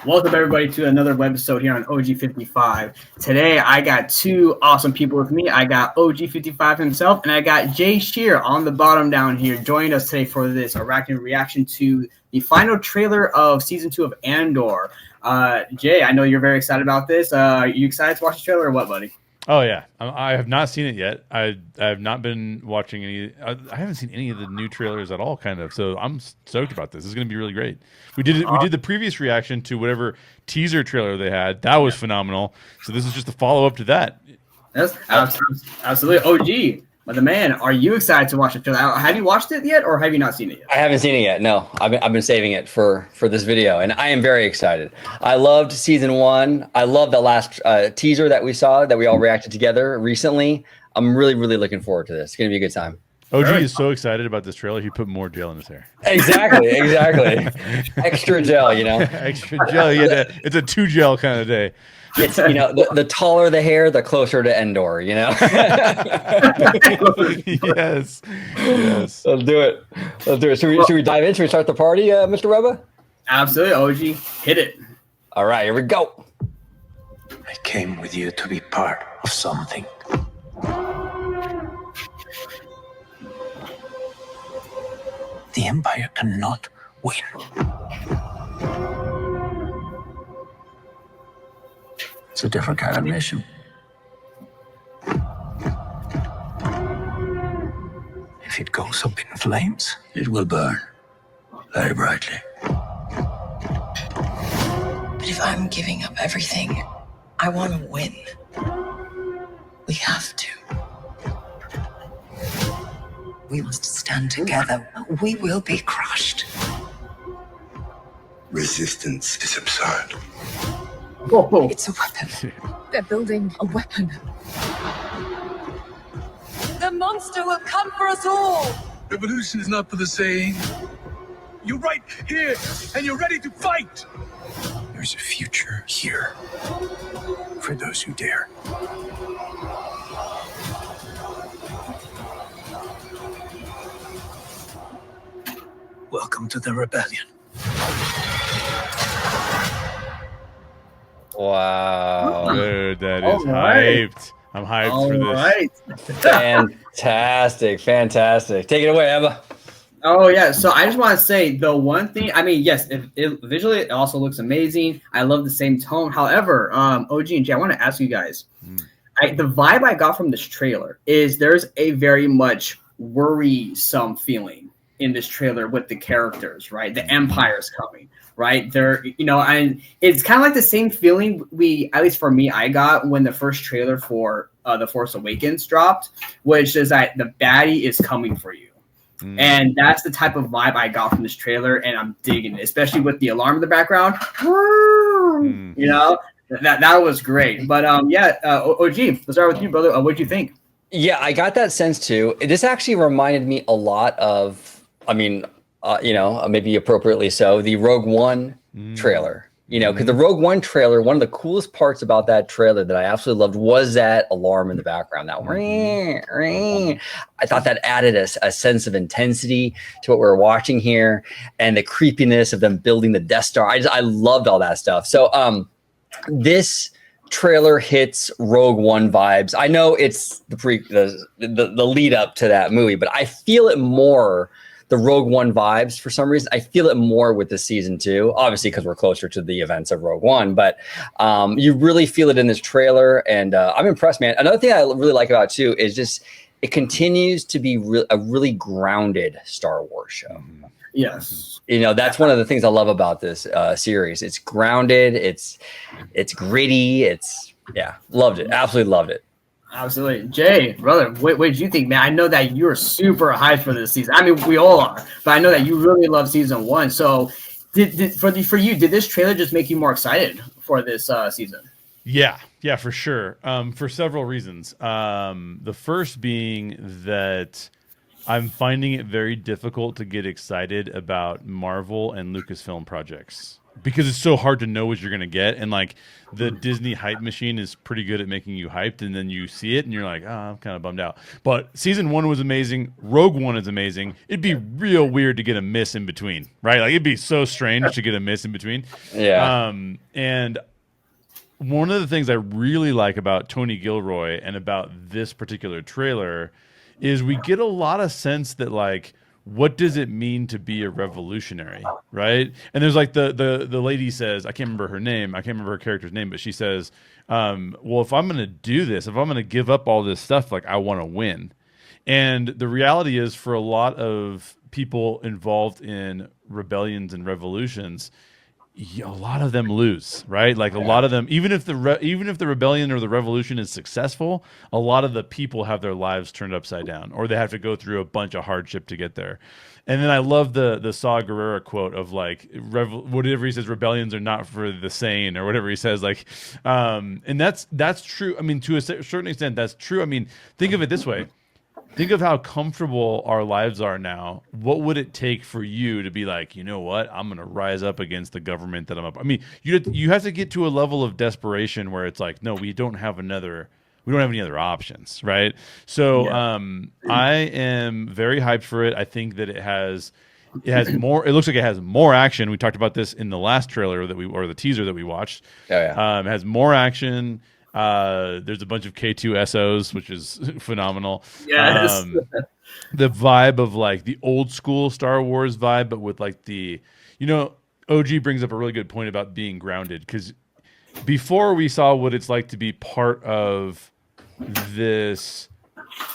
Welcome everybody to another webisode here on OG55. Today I got two awesome people with me. I got OG55 himself and I got Jay Sherer on the bottom down here joining us today for this arachnid reaction to the final trailer of season 2 of Andor. Jay, I know you're very excited about this. Are you excited to watch the trailer or what, buddy? Oh yeah, I have not seen it yet. I have not been watching any. I haven't seen any of the new trailers at all, kind of. So I'm stoked about this. This is going to be really great. We did the previous reaction to whatever teaser trailer they had. That was phenomenal. So this is just a follow up to that. Yes, absolutely. OG, but the man, are you excited to watch the trailer? Have you watched it yet, or have you not seen it yet? I haven't seen it yet. No, I've been saving it for this video, and I am very excited. I loved season 1. I love the last teaser that we saw that we all reacted together recently. I'm really looking forward to this. It's gonna be a good time. OG is so excited about this trailer. He put more gel in his hair. Exactly. Extra gel, you know. Extra gel. It's a 2 gel kind of day. It's, you know, the taller the hair, the closer to Andor, you know. Yes. Let's do it. Should we dive in? Should we start the party, Mr. Webba? Absolutely, OG. Hit it. All right, here we go. I came with you to be part of something. The Empire cannot win. It's a different kind of mission. If it goes up in flames, it will burn very brightly. But if I'm giving up everything, I want to win. We have to. We must stand together. We will be crushed. Resistance is absurd. Whoa. It's a weapon. They're building a weapon. The monster will come for us all. Revolution is not for the sane. You're right here, and you're ready to fight. There's a future here for those who dare. Welcome to the rebellion. Wow. Dude, that is hyped. I'm hyped for this. Right. Fantastic. Take it away, Emma. Oh yeah, so I just want to say the one thing. I mean, yes, visually it also looks amazing. I love the same tone. However, OG and Jay, I want to ask you guys. The vibe I got from this trailer is there's a very much worrisome feeling in this trailer with the characters, right? The Empire's coming, right? They're, you know, and it's kind of like the same feeling at least for me, I got when the first trailer for The Force Awakens dropped, which is that the baddie is coming for you. And that's the type of vibe I got from this trailer, and I'm digging it, especially with the alarm in the background. You know, that was great. But yeah, OG, let's start with you, brother. What'd you think? Yeah, I got that sense too. This actually reminded me a lot of, I mean, you know, maybe appropriately so, the Rogue One trailer. You know, because the Rogue One trailer, one of the coolest parts about that trailer that I absolutely loved was that alarm in the background. That ring, ring. I thought that added a sense of intensity to what we're watching here, and the creepiness of them building the Death Star. I loved all that stuff. So this trailer hits Rogue One vibes. I know it's the lead up to that movie, but I feel it more. The Rogue One vibes, for some reason, I feel it more with the season 2, obviously because we're closer to the events of Rogue One, but you really feel it in this trailer, and I'm impressed, man. Another thing I really like about it too is just it continues to be a really grounded Star Wars show. Yes. You know, that's one of the things I love about this series. It's grounded, it's gritty, yeah, loved it, absolutely loved it. Absolutely. Jay, brother, what did you think, man? I know that you're super hyped for this season. I mean, we all are, but I know that you really love season 1. So for you, did this trailer just make you more excited for this season? Yeah, for sure. For several reasons. The first being that I'm finding it very difficult to get excited about Marvel and Lucasfilm projects. because it's so hard to know what you're going to get. And like the Disney hype machine is pretty good at making you hyped. And then you see it and you're like, oh, I'm kind of bummed out. But season 1 was amazing. Rogue One is amazing. It'd be real weird to get a miss in between, right? Like it'd be so strange to get a miss in between. Yeah. And one of the things I really like about Tony Gilroy and about this particular trailer is we get a lot of sense that like, what does it mean to be a revolutionary, right? And there's like the lady says, I can't remember her name, I can't remember her character's name, but she says, well, if I'm going to do this, if I'm going to give up all this stuff, like I want to win. And the reality is for a lot of people involved in rebellions and revolutions, a lot of them lose, right? Like a lot of them, even if the rebellion or the revolution is successful, a lot of the people have their lives turned upside down, or they have to go through a bunch of hardship to get there. And then I love the Saw Gerrera quote of like, whatever he says, rebellions are not for the sane, or whatever he says. Like, and that's true. I mean, to a certain extent, that's true. I mean, think of it this way. Think of how comfortable our lives are now. What would it take for you to be like, you know what? I'm going to rise up against the government that I'm up. I mean, you have to get to a level of desperation where it's like, no, we don't have any other options, right? So I am very hyped for it. I think that it has more. It looks like it has more action. We talked about this in the last trailer or the teaser that we watched. Oh, yeah. It has more action. There's a bunch of K2 SOs, which is phenomenal. Yes. The vibe of like the old school Star Wars vibe, but with like OG brings up a really good point about being grounded, because before we saw what it's like to be part of this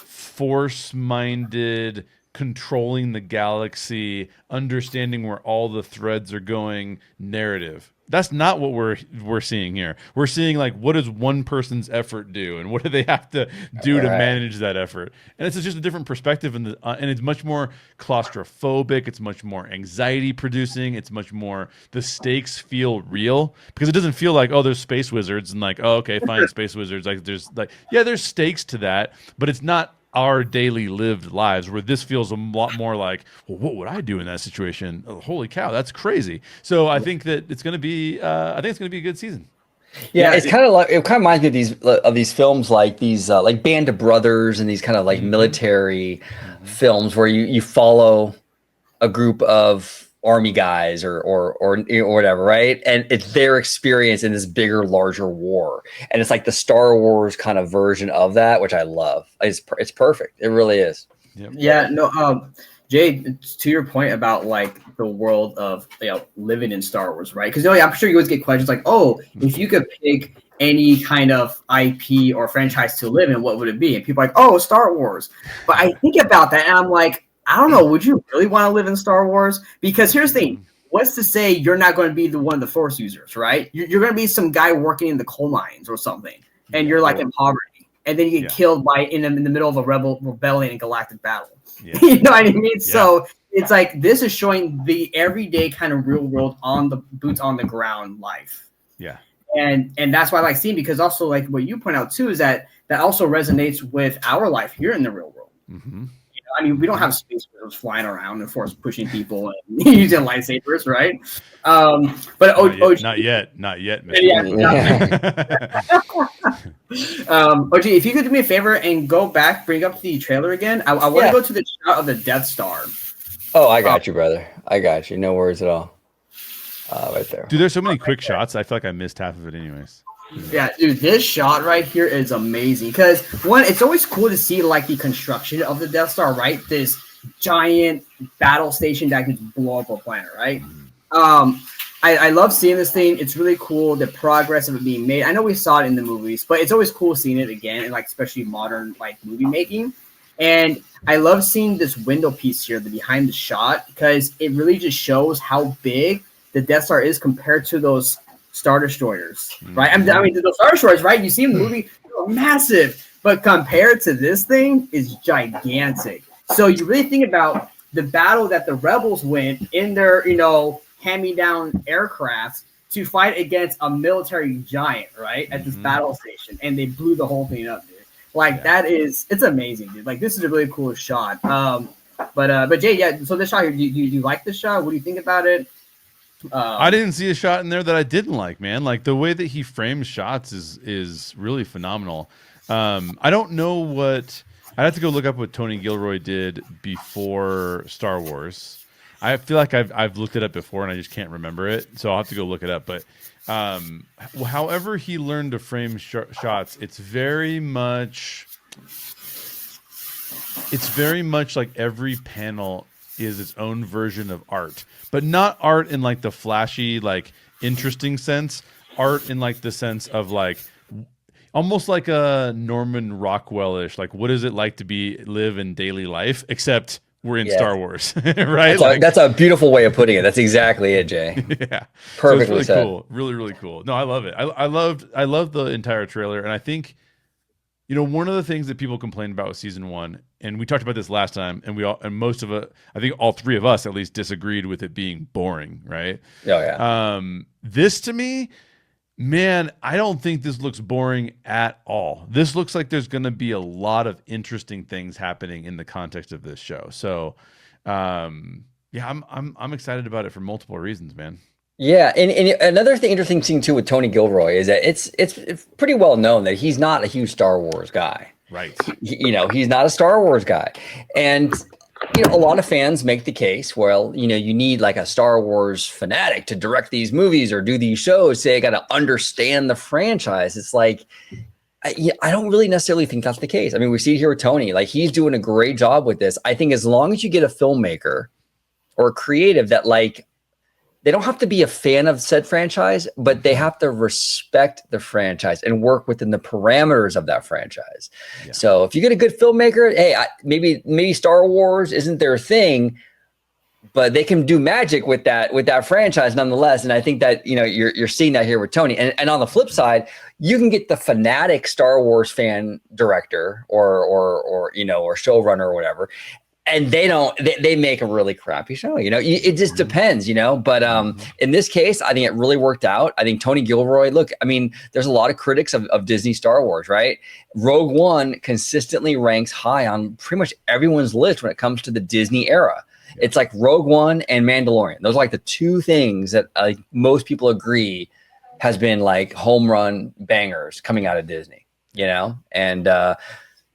force-minded, controlling the galaxy, understanding where all the threads are going narrative. That's not what we're seeing here. We're seeing like, what does one person's effort do, and what do they have to do to manage that effort? And it's just a different perspective, and it's much more claustrophobic. It's much more anxiety producing. It's much more, the stakes feel real, because it doesn't feel like, oh, there's space wizards and like, oh, okay, fine, space wizards. Like there's stakes to that, but it's not our daily lived lives, where this feels a lot more like, well, what would I do in that situation? Oh, holy cow, that's crazy. So I think that it's going to be a good season. Yeah, it's kind of like, it kind of reminds me of these films like these like Band of Brothers and these kind of like military films where you follow a group of army guys or whatever, right? And it's their experience in this bigger, larger war, and it's like the Star Wars kind of version of that, which I love. It's perfect. It really is. Yep. Yeah, no, Jay, to your point about like the world of living in Star Wars, right? Because I'm sure you always get questions like, oh, if you could pick any kind of IP or franchise to live in, what would it be? And people are like, oh, Star Wars. But I think about that and I'm like, I don't know. Would you really want to live in Star Wars? Because here's the thing. What's to say you're not going to be the one of the Force users, right? You're going to be some guy working in the coal mines or something, and you're like in poverty, and then you get killed in the middle of a rebellion and galactic battle. Yeah. You know what I mean? Yeah. So it's like, this is showing the everyday kind of real world on the boots on the ground life. Yeah. And that's why I like seeing, because also like what you point out too is that also resonates with our life here in the real world. Mm-hmm. I mean, we don't have space wizards flying around and force pushing people and using lightsabers, right? But not yet, Mr. OG, if you could do me a favor and bring up the trailer again. I want to go to the shot of the Death Star. Oh, I got you, brother. I got you. No worries at all. Right there. Dude, there's so many quick shots. I feel like I missed half of it anyways. Yeah, dude, this shot right here is amazing, because one, it's always cool to see like the construction of the Death Star, right? This giant battle station that can blow up a planet, right? I love seeing this thing. It's really cool, the progress of it being made. I know we saw it in the movies, but it's always cool seeing it again, and like especially modern like movie making. And I love seeing this window piece here, the behind the shot, because it really just shows how big the Death Star is compared to those Star Destroyers, right? I mean, the Star Destroyers, right? You see in the movie, they're massive, but compared to this thing, is gigantic. So you really think about the battle that the rebels went in their, hand-me-down aircraft to fight against a military giant, right? At this battle station, and they blew the whole thing up, dude. Like it's amazing, dude. Like, this is a really cool shot. But Jay, yeah. So this shot here, do you like this shot? What do you think about it? I didn't see a shot in there that I didn't like, man. Like the way that he frames shots is really phenomenal. I don't know what I'd have to go look up what Tony Gilroy did before Star Wars. I feel like I've looked it up before and I just can't remember it, so I'll have to go look it up. But however he learned to frame shots, it's very much like every panel is its own version of art, but not art in like the flashy, like interesting sense. Art in like the sense of like almost like a Norman Rockwell-ish. Like, what is it like to live in daily life? Except we're in Star Wars, right? That's a beautiful way of putting it. That's exactly it, Jay. Yeah, perfectly so said. Cool, really cool. No, I love it. I loved the entire trailer, and I think, you know, one of the things that people complained about with season 1, and we talked about this last time, and most of it, I think all three of us at least disagreed with it being boring, right? Oh yeah. This to me, man, I don't think this looks boring at all. This looks like there's going to be a lot of interesting things happening in the context of this show. So, yeah, I'm excited about it for multiple reasons, man. Yeah, and another interesting thing too with Tony Gilroy is that it's pretty well known that he's not a huge Star Wars guy. Right. You know, he's not a Star Wars guy, and you know, a lot of fans make the case, well, you know, you need like a Star Wars fanatic to direct these movies or do these shows. So you got to understand the franchise. It's like, I don't really necessarily think that's the case. I mean, we see here with Tony, like he's doing a great job with this. I think as long as you get a filmmaker or a creative that like, they don't have to be a fan of said franchise, but they have to respect the franchise and work within the parameters of that franchise. Yeah. So if you get a good filmmaker, hey, maybe Star Wars isn't their thing, but they can do magic with that franchise nonetheless. And I think that, you know, you're seeing that here with Tony. And on the flip side, you can get the fanatic Star Wars fan director or you know, or showrunner or whatever. And they make a really crappy show, you know, it just depends, you know, but in this case, I think it really worked out. I think Tony Gilroy, look, I mean, there's a lot of critics of Disney Star Wars, right? Rogue One consistently ranks high on pretty much everyone's list when it comes to the Disney era. It's like Rogue One and Mandalorian. Those are like the two things that most people agree has been like home run bangers coming out of Disney, you know, and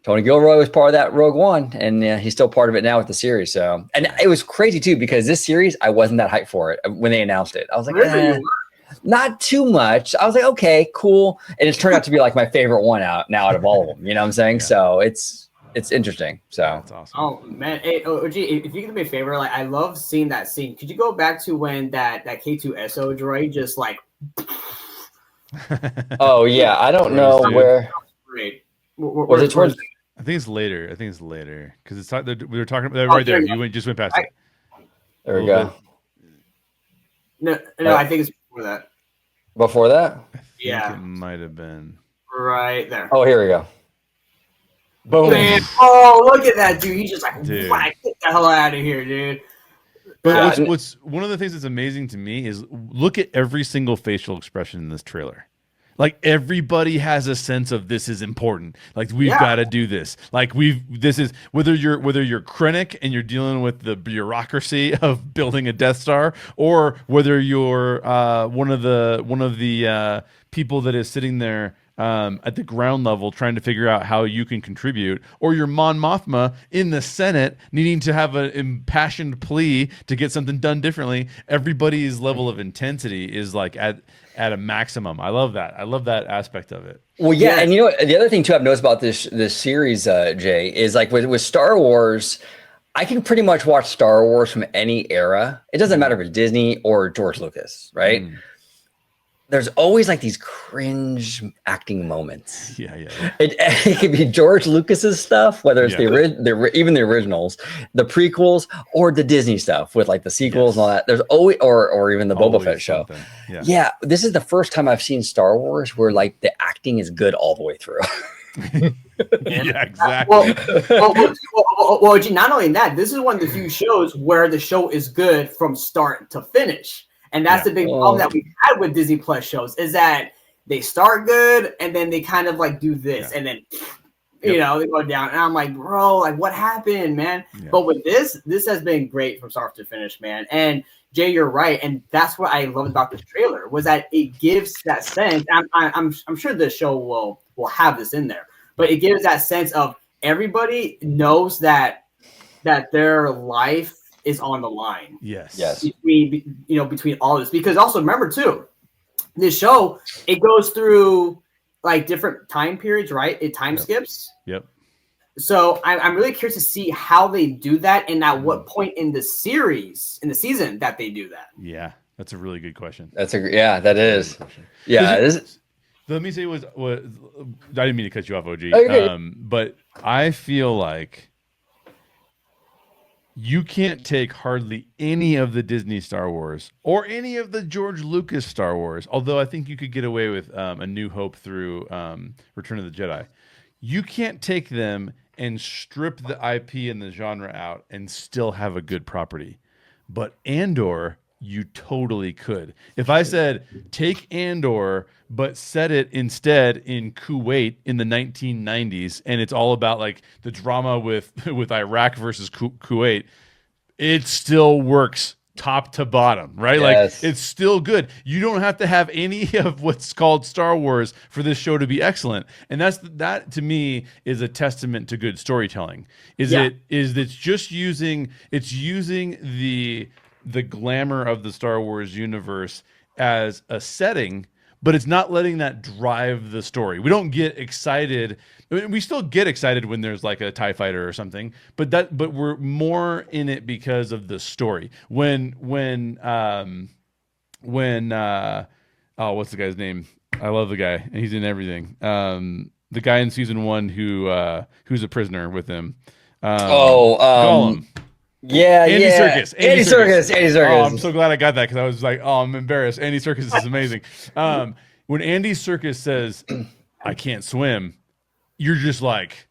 Tony Gilroy was part of that Rogue One, and he's still part of it now with the series. So, and it was crazy too because this series, I wasn't that hyped for it when they announced it. I was like, not too much. I was like, okay, cool, and it's turned out to be like my favorite one out of all of them. You know what I'm saying? Yeah. So it's interesting. So that's awesome. Oh man, hey, OG, if you can do me a favor, like I love seeing that scene. Could you go back to when that K2SO droid just like? Oh yeah, I don't know where. Was it towards? I think it's later. Because it's we were talking about right there. You just went past it. There we go. No, I think it's before that. Before that? Yeah, it might have been right there. Oh, here we go. Boom! Man, oh, look at that dude. He's just like, get the hell out of here, dude. But what's one of the things that's amazing to me is look at every single facial expression in this trailer. Like everybody has a sense of this is important. Like we've got to do this. Like this is whether you're Krennic and you're dealing with the bureaucracy of building a Death Star, or whether you're one of the people that is sitting there at the ground level trying to figure out how you can contribute, or you're Mon Mothma in the Senate needing to have an impassioned plea to get something done differently. Everybody's level of intensity is like at a maximum. I love that. I love that aspect of it. Well, yeah, and you know the other thing too I've noticed about this series, Jay, is like with Star Wars, I can pretty much watch Star Wars from any era. It doesn't matter if it's Disney or George Lucas, right? There's always like these cringe acting moments. Yeah. It could be George Lucas's stuff, whether it's even the originals, the prequels, or the Disney stuff with like the sequels and all that. There's always, or even the Boba Fett show. Yeah, this is the first time I've seen Star Wars where like the acting is good all the way through. Yeah, exactly. Well, not only that, this is one of the few shows where the show is good from start to finish. And that's the big problem that we've had with Disney Plus shows is that they start good and then they kind of like do this and then You know, they go down, and I'm like, bro, like what happened, man? Yeah. But with this has been great from start to finish, man. And Jay, you're right, and that's what I love about this trailer was that it gives that sense. I'm sure the show will have this in there, but it gives that sense of everybody knows that their life is on the line. Yes. Between all this, because also remember too, this show it goes through like different time periods, right? It time skips. Yep. So I'm really curious to see how they do that and at what point in the season that they do that. Yeah, that's a really good question. That is. Yeah, it is. Let me say what I didn't mean to cut you off, OG. But I feel like you can't take hardly any of the Disney Star Wars or any of the George Lucas Star Wars, although I think you could get away with A New Hope through Return of the Jedi. You can't take them and strip the IP and the genre out and still have a good property. But Andor, you totally could. If I said, take Andor, but set it instead in Kuwait in the 1990s, and it's all about like the drama with Iraq versus Kuwait, it still works top to bottom, right? Yes. Like it's still good. You don't have to have any of what's called Star Wars for this show to be excellent. And that to me is a testament to good storytelling. It's using the glamour of the Star Wars universe as a setting, but it's not letting that drive the story. We don't get excited. I mean, we still get excited when there's like a TIE fighter or something, but we're more in it because of the story. When what's the guy's name? I love the guy, and he's in everything. The guy in season 1 who's a prisoner with him. Gollum. Yeah, Andy Serkis. Andy Serkis. Oh, I'm so glad I got that because I was like, oh, I'm embarrassed. Andy Serkis is amazing. When Andy Serkis says, I can't swim, you're just like,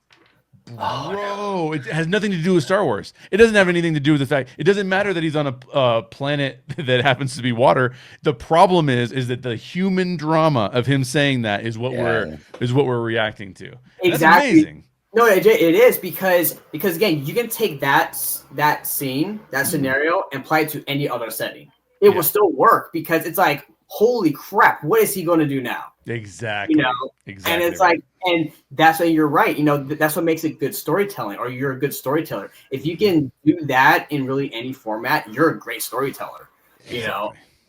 bro, it has nothing to do with Star Wars. It doesn't have anything to do with the fact. It doesn't matter that he's on a planet that happens to be water. The problem is that the human drama of him saying that is what we're reacting to. Exactly. That's amazing. No, it is because again, you can take that scene, that scenario, and apply it to any other setting. It will still work because it's like, holy crap, what is he going to do now? Exactly. Exactly. And it's like, and that's why you're right. That's what makes it good storytelling, or you're a good storyteller. If you can do that in really any format, you're a great storyteller.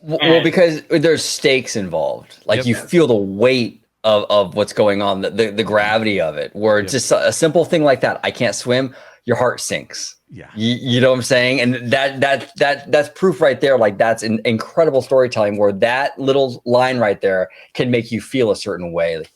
Well, because there's stakes involved. Like you feel the weight of what's going on, the gravity of it, where it's just a simple thing like that. I can't swim, your heart sinks. Yeah. You know what I'm saying? And that's proof right there. Like that's incredible storytelling where that little line right there can make you feel a certain way, and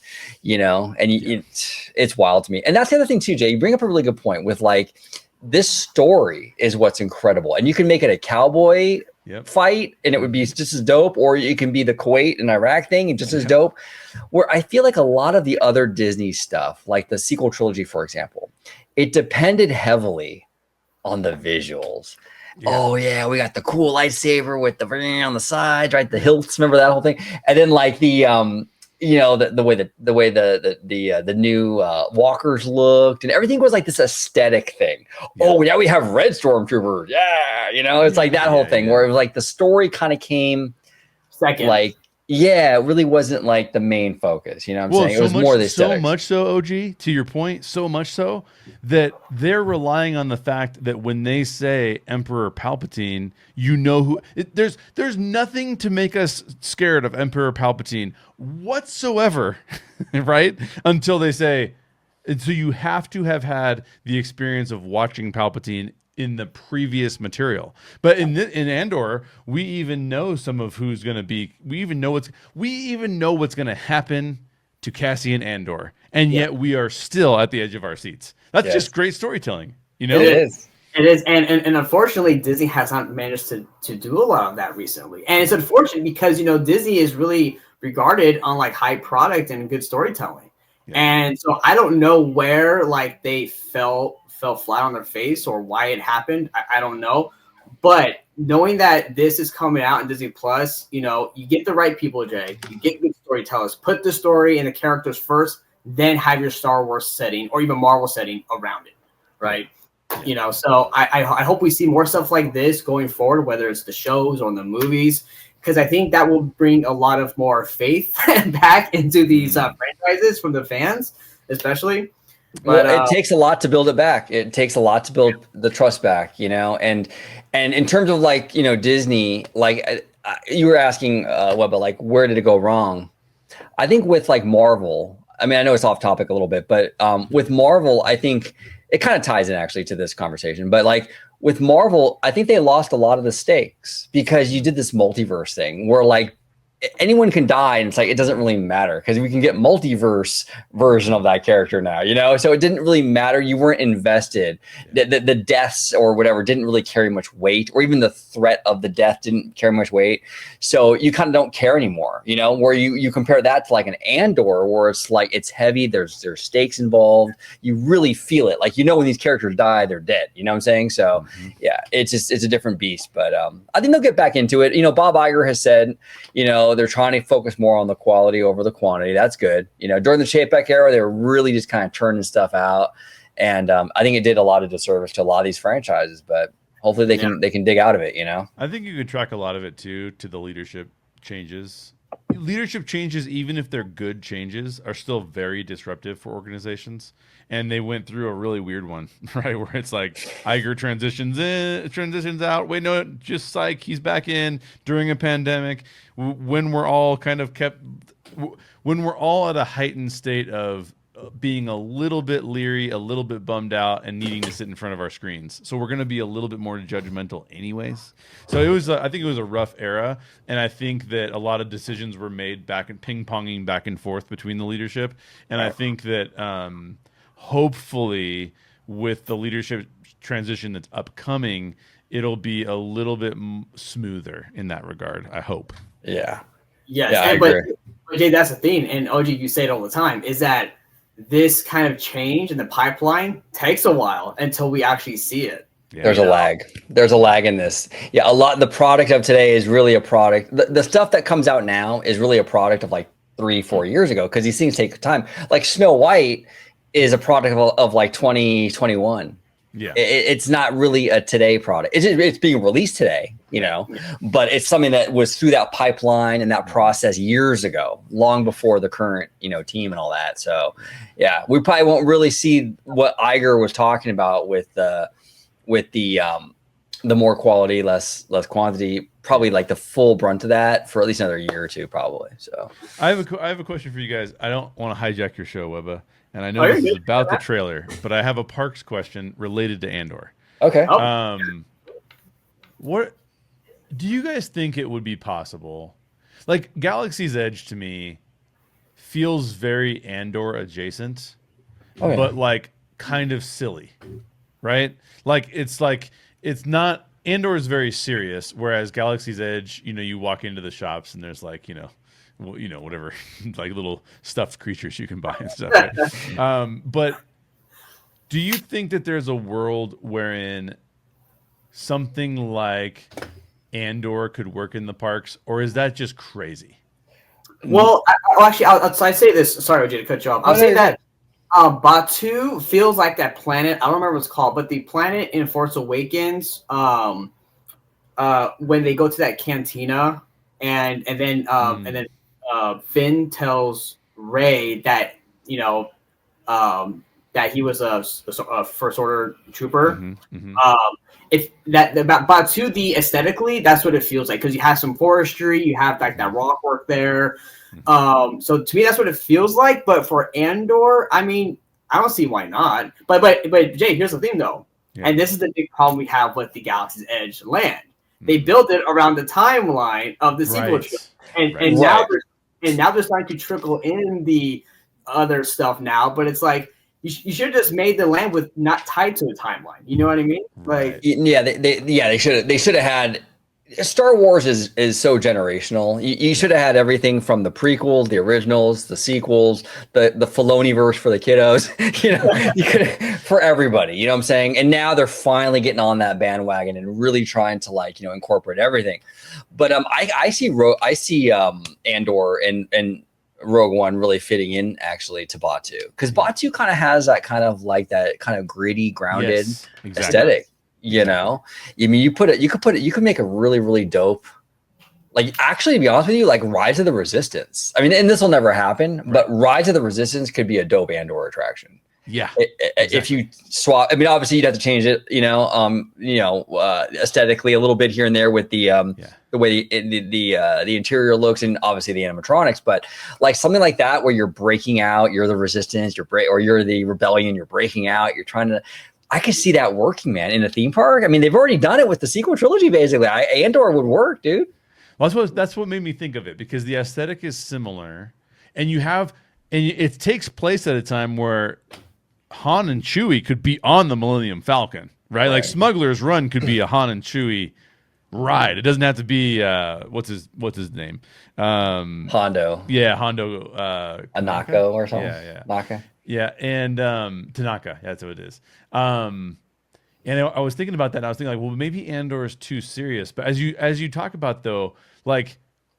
it's wild to me. And that's the other thing too, Jay, you bring up a really good point with like, this story is what's incredible. And you can make it a cowboy fight and it would be just as dope, or it can be the Kuwait and Iraq thing and just as dope. Where I feel like a lot of the other Disney stuff, like the sequel trilogy, for example, it depended heavily on the visuals. Yeah. Oh yeah, we got the cool lightsaber with the on the sides, right? The hilts, remember that whole thing? And then like the the way the new walkers looked and everything was like this aesthetic thing. Yeah. Oh, now we have red stormtroopers. Yeah, it's like that whole thing where it was like the story kind of came second. Like, it really wasn't like the main focus. You know what I'm saying? It was more the aesthetics. So much so, OG, to your point, so much so that they're relying on the fact that when they say Emperor Palpatine, who there's nothing to make us scared of Emperor Palpatine whatsoever, right? Until they say, and so you have to have had the experience of watching Palpatine in the previous material. But in Andor, we even know some of who's going to be. We even know what's going to happen to Cassian Andor, and yet we are still at the edge of our seats. That's just great storytelling, It is. It is, and unfortunately, Disney has not managed to do a lot of that recently, and it's unfortunate because Disney is really regarded on like high product and good storytelling, and so I don't know where like they fell flat on their face or why it happened. I don't know, but knowing that this is coming out in Disney Plus, you get the right people, Jay. You get good storytellers. Put the story and the characters first. then have your Star Wars setting or even Marvel setting around it, right? So I hope we see more stuff like this going forward, whether it's the shows or the movies, because I think that will bring a lot of more faith back into these franchises from the fans, especially. But it takes a lot to build it back. It takes a lot to build the trust back, and in terms of like, Disney, like you were asking Webba, like, where did it go wrong? I think with like Marvel, I mean, I know it's off topic a little bit, but with Marvel, I think it kind of ties in actually to this conversation, but like with Marvel, I think they lost a lot of the stakes because you did this multiverse thing where like anyone can die and it's like it doesn't really matter because we can get multiverse version of that character now, so it didn't really matter. You weren't invested. The deaths or whatever didn't really carry much weight, or even the threat of the death didn't carry much weight, so you kind of don't care anymore, where you compare that to like an Andor where it's like it's heavy, there's stakes involved, you really feel it, like when these characters die, they're dead, you know what I'm saying? So yeah, it's a different beast, but I think they'll get back into it. Bob Iger has said they're trying to focus more on the quality over the quantity. That's good. During the Chapek era, they were really just kind of turning stuff out. And I think it did a lot of disservice to a lot of these franchises, but hopefully they can dig out of it, I think you could track a lot of it too, to the leadership changes. Leadership changes, even if they're good changes, are still very disruptive for organizations. And they went through a really weird one, right? Where it's like Iger transitions out. Wait, no, just psych, he's back in during a pandemic when we're all kind of when we're all at a heightened state of being a little bit leery, a little bit bummed out, and needing to sit in front of our screens. So we're going to be a little bit more judgmental anyways. So it was, I think it was a rough era. And I think that a lot of decisions were made back and ping-ponging back and forth between the leadership. And I think that hopefully with the leadership transition that's upcoming, it'll be a little bit smoother in that regard, I hope. Yeah. Yes. Yeah, but Jay, that's the thing. And OG, you say it all the time, is that this kind of change in the pipeline takes a while until we actually see it. Yeah. There's a lag. There's a lag in this. Yeah, the product of today is really a product. The stuff that comes out now is really a product of like 3-4 years ago, because these things take time. Like Snow White is a product of like 2021. Yeah, it's not really a today product. It's being released today, but it's something that was through that pipeline and that process years ago, long before the current, team and all that. So yeah, we probably won't really see what Iger was talking about with the more quality, less quantity, probably like the full brunt of that for at least another year or two, probably. So I have a question for you guys. I don't want to hijack your show, Webba. And I know this is about the trailer, but I have a Parks question related to Andor. Okay. What do you guys think it would be possible? Like Galaxy's Edge to me feels very Andor adjacent, but like kind of silly, right? Like it's not, Andor is very serious, whereas Galaxy's Edge, you walk into the shops and there's like, whatever, like little stuffed creatures you can buy and stuff. Right? But do you think that there's a world wherein something like Andor could work in the parks, or is that just crazy? Well, I'll say this. Sorry, OJ, to cut you off. I'll say that Batu feels like that planet. I don't remember what it's called, but the planet in Force Awakens, when they go to that cantina, and then Finn tells Rey that that he was a First Order trooper. If that about Batu, aesthetically, that's what it feels like, because you have some forestry, you have like that rock work there. So to me, that's what it feels like. But for Andor, I mean, I don't see why not. But Jay, here's the thing though, and this is the big problem we have with the Galaxy's Edge land. They built it around the timeline of the sequel trilogy, and now they're starting to trickle in the other stuff now. But it's like you should have just made the land with not tied to a timeline. You know what I mean? Like they should have had. Star Wars is so generational. You should have had everything from the prequels, the originals, the sequels, the Filoni-verse for the kiddos, you could, for everybody, you know what I'm saying? And now they're finally getting on that bandwagon and really trying to incorporate everything. But I see Andor and Rogue One really fitting in actually to Batu, because Batu kind of has that kind of like that kind of gritty, grounded aesthetic. You know, I mean, you could make a really, really dope. Like, actually, to be honest with you, like Rise of the Resistance. I mean, and this will never happen, but Rise of the Resistance could be a dope Andor attraction. Yeah, if you swap, I mean, obviously you'd have to change it, aesthetically a little bit here and there with the way the interior looks and obviously the animatronics, but like something like that where you're breaking out, you're the Resistance, or you're the Rebellion, you're breaking out, you're trying to. I could see that working, man, in a theme park. I mean, they've already done it with the sequel trilogy, basically. Andor would work, dude. Well, that's what made me think of it, because the aesthetic is similar, and it takes place at a time where Han and Chewie could be on the Millennium Falcon, right? Like Smuggler's Run could be a Han and Chewie ride. It doesn't have to be what's his name? Hondo. Yeah, Hondo. Anako or something. Yeah. Naka. Yeah, and Tanaka. That's what it is. And I was thinking about that. And I was thinking, like, well, maybe Andor is too serious. But as you talk about, though, like,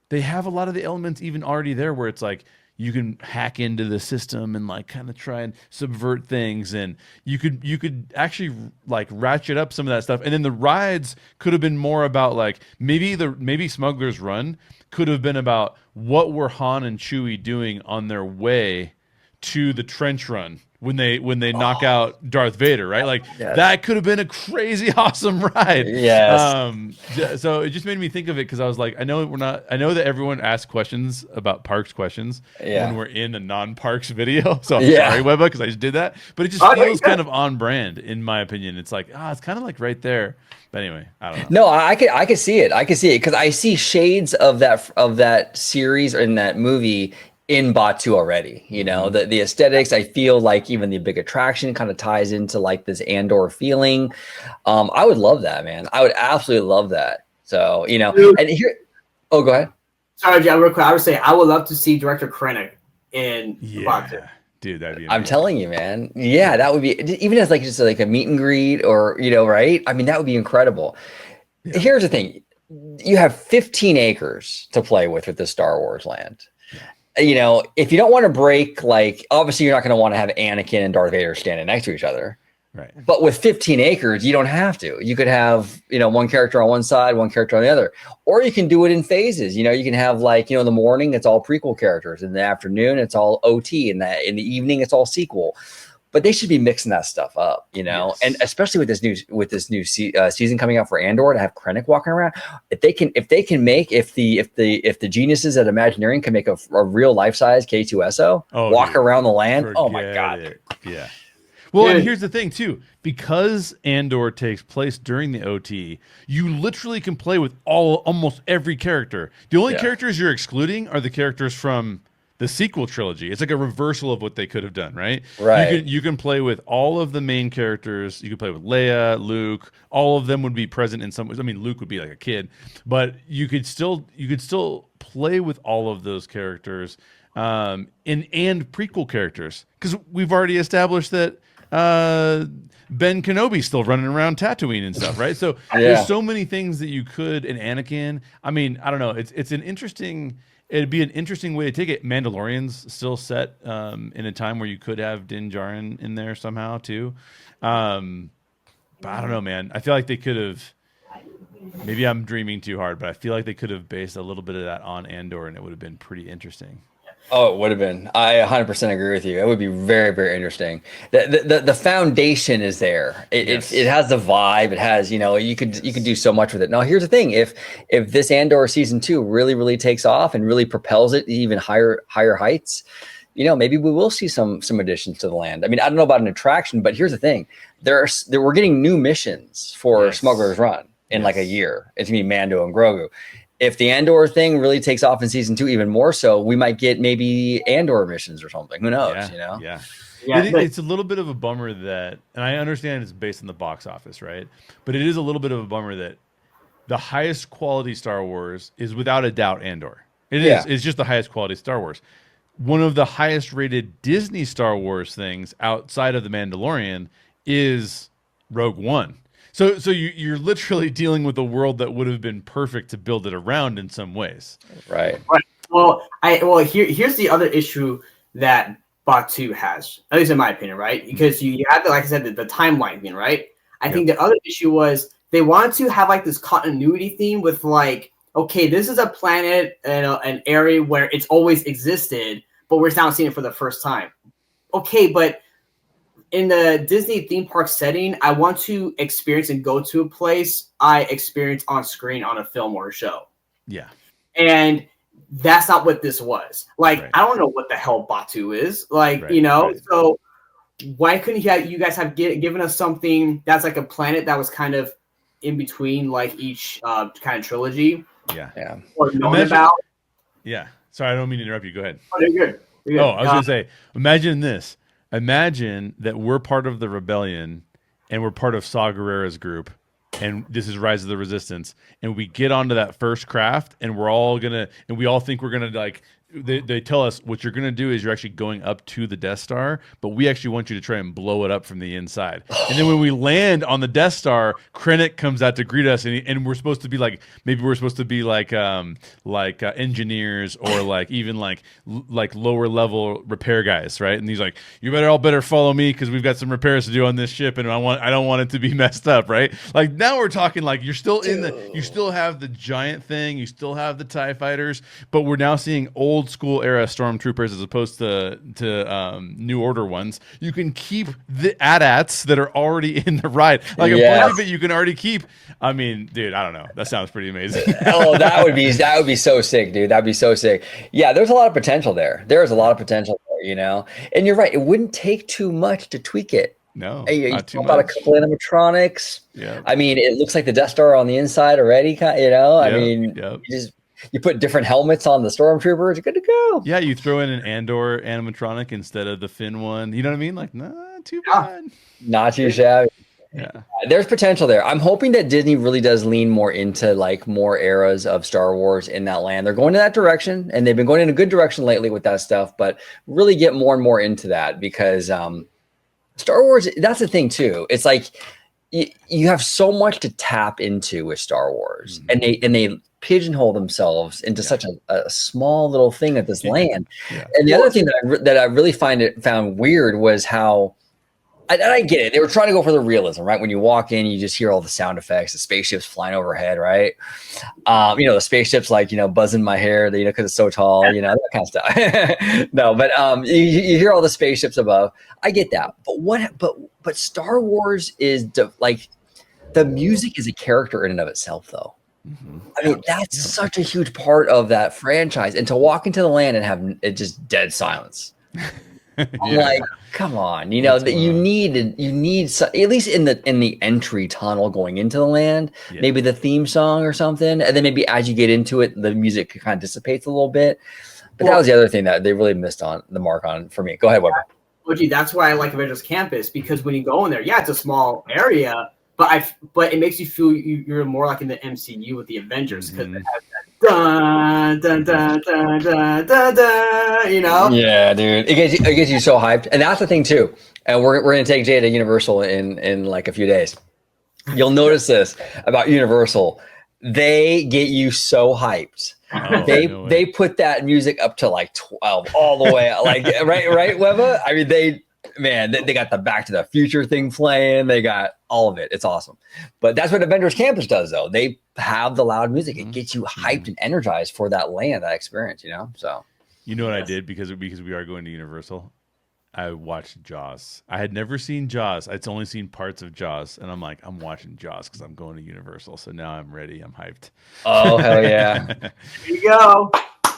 they have a lot of the elements even already there, where it's like you can hack into the system and like kind of try and subvert things, and you could actually like ratchet up some of that stuff. And then the rides could have been more about like maybe Smuggler's Run could have been about what were Han and Chewie doing on their way to the trench run when they knock out Darth Vader, right? Like that could have been a crazy awesome ride. Yes. So it just made me think of it, because I was like, I know that everyone asks questions about parks questions when we're in a non-parks video. So I'm sorry, Webba, because I just did that. But it just feels kind of on brand, in my opinion. It's like, it's kind of like right there. But anyway, I don't know. No, I could see it. I could see it because I see shades of that series or in that movie in Batu already. You know, the aesthetics, I feel like even the big attraction kind of ties into like this Andor feeling. I would love that, man. I would absolutely love that. So, you know, and here, go ahead. Sorry, John, real quick. I would say I would love to see Director Krennic in Batu. Dude, that'd be amazing. I'm telling you, man. Yeah, that would be, even as like just like a meet and greet, or, you know, right? I mean, that would be incredible. Yeah. Here's the thing. You have 15 acres to play with the Star Wars land. You know, if you don't want to break, like, obviously you're not going to want to have Anakin and Darth Vader standing next to each other. Right. But with 15 acres, you don't have to. You could have, you know, one character on one side, one character on the other. Or you can do it in phases. You know, you can have like, you know, in the morning, it's all prequel characters. In the afternoon, it's all OT. In the evening, it's all sequel. But they should be mixing that stuff up, you know, and especially with this new season coming out for Andor, to have Krennic walking around. If the geniuses at Imagineering can make a real life size K2SO walk around the land, oh my god, yeah. Well, and here's the thing too, because Andor takes place during the OT, you literally can play with almost every character. The only characters you're excluding are the characters from the sequel trilogy. It's like a reversal of what they could have done, right? Right. You can play with all of the main characters. You can play with Leia, Luke. All of them would be present in some ways. I mean, Luke would be like a kid, but you could still play with all of those characters, and prequel characters, because we've already established that Ben Kenobi's still running around Tatooine and stuff, right? So there's so many things that you could. And Anakin. I mean, I don't know. It's an interesting. It'd be an interesting way to take it. Mandalorian's still set in a time where you could have Din Djarin in there somehow too. But I don't know, man. I feel like they could have. Maybe I'm dreaming too hard, but I feel like they could have based a little bit of that on Andor, and it would have been pretty interesting. Oh, it would have been. I 100% agree with you. It would be very, very interesting. The foundation is there. It has the vibe. It has, you know, you could do so much with it. Now, here's the thing: if this Andor season 2 really takes off and really propels it to even higher heights, you know, maybe we will see some additions to the land. I mean, I don't know about an attraction, but here's the thing: we're getting new missions for Smuggler's Run in like a year. It's gonna be Mando and Grogu. If the Andor thing really takes off in season 2, even more so, we might get maybe Andor missions or something. Who knows? You know? It's a little bit of a bummer that, and I understand it's based on the box office, right? But it is a little bit of a bummer that the highest quality Star Wars is without a doubt Andor. It is. It's just the highest quality Star Wars. One of the highest rated Disney Star Wars things outside of The Mandalorian is Rogue One. So you're literally dealing with a world that would have been perfect to build it around in some ways. Right. Here's the other issue that Batu has, at least in my opinion, right? Because you have like I said, the timeline thing, right? I think the other issue was they wanted to have like this continuity theme with like, okay, this is a planet and an area where it's always existed, but we're now seeing it for the first time. Okay, but in the Disney theme park setting, I want to experience and go to a place I experience on screen on a film or a show. Yeah. And that's not what this was. Like, I don't know what the hell Batu is. Like, so why couldn't you guys have given us something that's like a planet that was kind of in between like each kind of trilogy? Yeah. Or known about? Yeah. Sorry, I don't mean to interrupt you. Go ahead. Oh, you're good. Oh, I was going to say, imagine this. Imagine that we're part of the rebellion and we're part of Saw Gerrera's group, and this is Rise of the Resistance, and we get onto that first craft, and we all think we're gonna like. They tell us what you're gonna do is you're actually going up to the Death Star, but we actually want you to try and blow it up from the inside. And then when we land on the Death Star, Krennic comes out to greet us, and we're supposed to be like, maybe we're supposed to be like engineers or like even like lower level repair guys, right? And he's like, you better follow me because we've got some repairs to do on this ship, and I don't want it to be messed up, right? Like now we're talking like you still have the giant thing, you still have the TIE fighters, but we're now seeing old school era stormtroopers as opposed to New Order ones. You can keep the AT-ATs that are already in the ride. Like a bunch of it you can already keep. I mean, dude, I don't know. That sounds pretty amazing. Oh, that would be so sick, dude. That'd be so sick. Yeah, there's a lot of potential there. There's a lot of potential there, And you're right. It wouldn't take too much to tweak it. No, not too much. About a couple animatronics. Yeah. I mean, it looks like the Death Star on the inside already. I mean, you put different helmets on the stormtroopers, you're good to go. Yeah, you throw in an Andor animatronic instead of the Finn one. You know what I mean? Like, not too bad. Not too shabby. Yeah. There's potential there. I'm hoping that Disney really does lean more into like more eras of Star Wars in that land. They're going in that direction, and they've been going in a good direction lately with that stuff, but really get more and more into that because Star Wars, that's the thing too. It's like you have so much to tap into with Star Wars, and they pigeonhole themselves into such a small little thing at this land. And the other thing that I really found weird was how, and I get it, they were trying to go for the realism, right? When you walk in, you just hear all the sound effects, the spaceships flying overhead, right? The spaceships like buzzing my hair, because it's so tall, that kind of stuff. No, but you hear all the spaceships above. I get that, but Star Wars is the music is a character in and of itself, though. I mean, that's such a huge part of that franchise, and to walk into the land and have it just dead silence. I'm like, come on, that you need at least in the entry tunnel going into the land, maybe the theme song or something, and then maybe as you get into it, the music kind of dissipates a little bit. But that was the other thing that they really missed on the mark on for me. Go ahead, Webber. OG, that's why I like Avengers Campus, because when you go in there, it's a small area. But it makes you feel you're more like in the MCU with the Avengers because it has that dun dun dun dun dun dun. Yeah, dude, it gets you so hyped, and that's the thing too. And we're gonna take Jay to Universal in like a few days. You'll notice this about Universal; they get you so hyped. Oh, they put that music up to like 12 all the way, like right, Webba. I mean, they got the Back to the Future thing playing. They got all of it. It's awesome. But that's what Avengers Campus does, though. They have the loud music. It gets you hyped and energized for that land, that experience, So, what I did because we are going to Universal? I watched Jaws. I had never seen Jaws. I'd only seen parts of Jaws. And I'm like, I'm watching Jaws because I'm going to Universal. So now I'm ready. I'm hyped. Oh, hell yeah. There you go.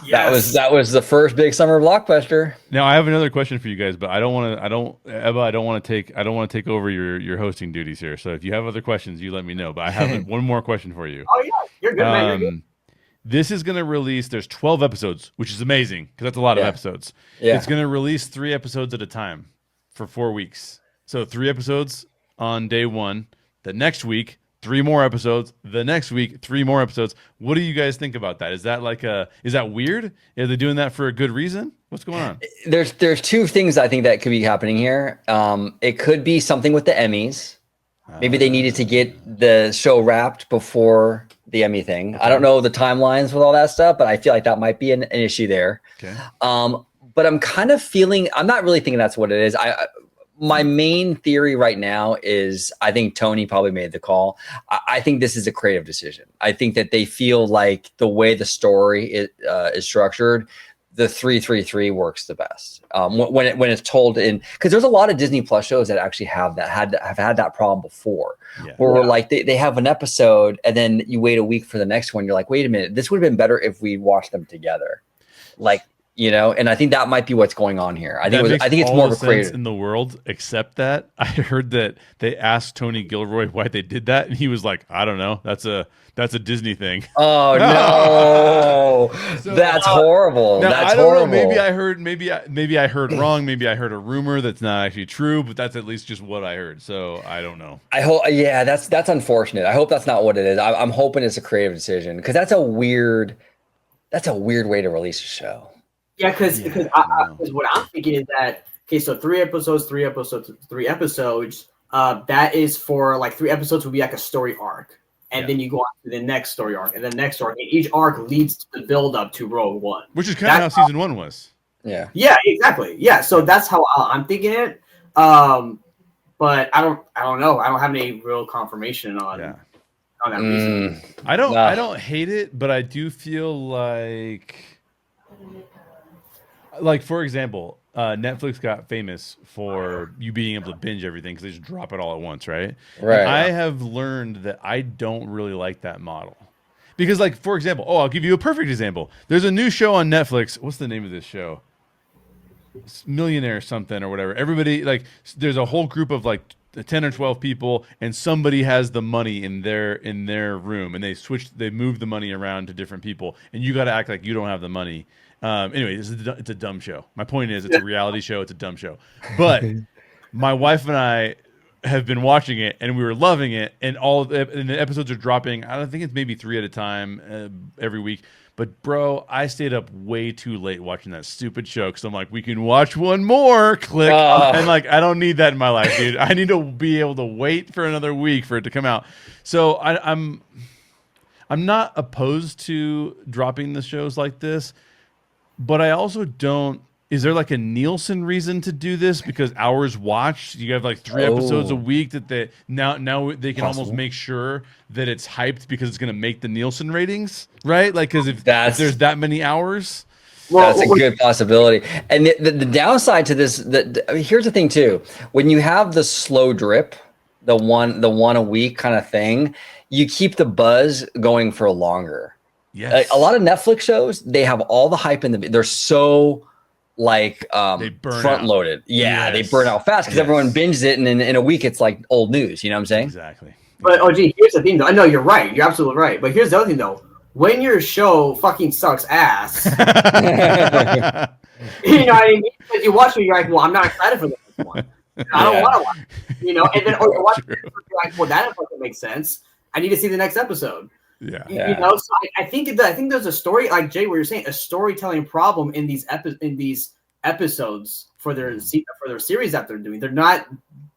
Yes. That was the first big summer blockbuster. Now I have another question for you guys, but I don't want to take over your hosting duties here. So if you have other questions, you let me know. But I have one more question for you. Oh yeah, you're good, man. You're good. This is going to release. There's 12 episodes, which is amazing because that's a lot of episodes. Yeah. It's going to release 3 episodes at a time for 4 weeks. So 3 episodes on day 1. The next week, 3 more episodes. The next week, 3 more episodes. What do you guys think about that? Is that weird? Are they doing that for a good reason? What's going on? There's 2 things I think that could be happening here. It could be something with the Emmys. Maybe they needed to get the show wrapped before the Emmy thing. I don't know the timelines with all that stuff, but I feel like that might be an issue there. Okay. But I'm kind of feeling, I'm not really thinking that's what it is. My main theory right now is I think Tony probably made the call. I think this is a creative decision. I think that they feel like the way the story is structured, the 3-3-3 works the best. When it's told in, because there's a lot of Disney Plus shows that actually have had that problem before, where we're like they have an episode and then you wait a week for the next one. You're like, wait a minute, this would have been better if we watched them together, like. And I think that might be what's going on here. I think it's more of a creative in the world, except that I heard that they asked Tony Gilroy why they did that, and he was like, "I don't know. That's a Disney thing." Oh no, so, that's horrible. Now, that's I don't horrible. know. Maybe I heard wrong. Maybe I heard a rumor that's not actually true, but that's at least just what I heard. So I don't know. I hope. Yeah, that's unfortunate. I hope that's not what it is. I'm hoping it's a creative decision because that's a weird way to release a show. Yeah, because what I'm thinking is that, okay, so 3 episodes. That is for like 3 episodes would be like a story arc. And then you go on to the next story arc and the next arc. And each arc leads to the build up to Rogue One. Which is kind of how season 1 was. Yeah. Yeah, exactly. Yeah. So that's how I'm thinking it. But I don't know. I don't have any real confirmation on that reason. I don't hate it, but I do feel like, for example, Netflix got famous for you being able to binge everything because they just drop it all at once, right? Right. And I have learned that I don't really like that model. Because, like, for example, I'll give you a perfect example. There's a new show on Netflix. What's the name of this show? It's Millionaire something or whatever. Everybody, like, there's a whole group of, like, 10 or 12 people, and somebody has the money in their room, and they move the money around to different people, and you got to act like you don't have the money. Anyway, it's a dumb show. My point is, it's a reality show. It's a dumb show. But my wife and I have been watching it, and we were loving it. And and the episodes are dropping. I don't think it's maybe 3 at a time every week. But bro, I stayed up way too late watching that stupid show because I'm like, we can watch one more. Click, and like, I don't need that in my life, dude. I need to be able to wait for another week for it to come out. So I'm not opposed to dropping the shows like this. But I also don't. Is there like a Nielsen reason to do this? Because hours watched, you have like 3 episodes a week that they now they can almost make sure that it's hyped because it's going to make the Nielsen ratings, right? Like, because if there's that many hours, that's a good possibility. And the downside to this, here's the thing too: when you have the slow drip, the one a week kind of thing, you keep the buzz going for longer. Yes. A lot of Netflix shows, they have all the hype they're so like front loaded. Yeah, they burn out fast because everyone binges it, and in a week it's like old news. You know what I'm saying? Exactly. But here's the thing though. I know you're right. You're absolutely right. But here's the other thing though. When your show fucking sucks ass, you know what I mean? Because you watch it, you're like, well, I'm not excited for the next one. I don't want to watch it, and then or you watch it, you're like, well, that doesn't make sense. I need to see the next episode. Yeah. So I think there's a story, like Jay, what you're saying, a storytelling problem in these episodes for their series that they're doing. They're not